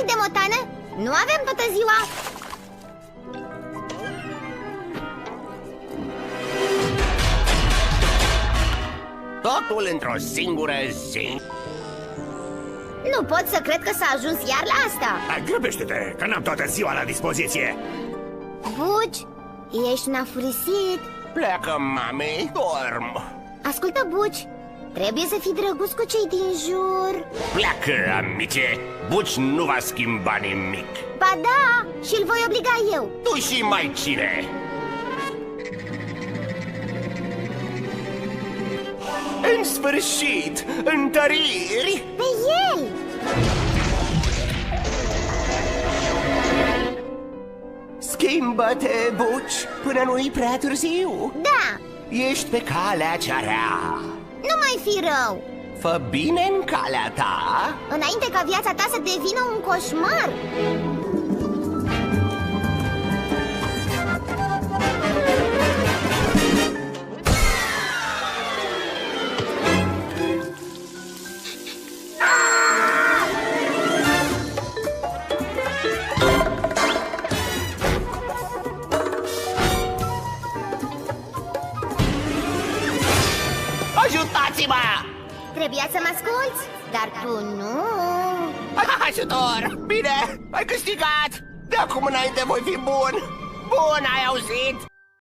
Repede, motană! Nu avem toată ziua! Totul într-o singură zi. Nu pot să cred că s-a ajuns iar la asta. Grăbește-te, că n-am toată ziua la dispoziție. Buci, ești nafurisit. Pleacă, mami, dorm. Ascultă, Buci, trebuie să fii drăguț cu cei din jur. Pleacă, amice. Buci nu va schimba nimic. Ba da, și îl voi obliga eu. Tu și mai cine? În sfârșit, întăriri! Pe el! Schimbă-te, Buci, până nu-i prea târziu. Da, Ești pe calea cea rea. nu mai fi rău. Fă bine în calea ta. Înainte ca viața ta să devină un coșmar. Ajutați-mă! Trebuia să mă asculți, dar tu nu. Ajutor! Bine, ai câștigat! De acum înainte voi fi bun! Bun, ai auzit?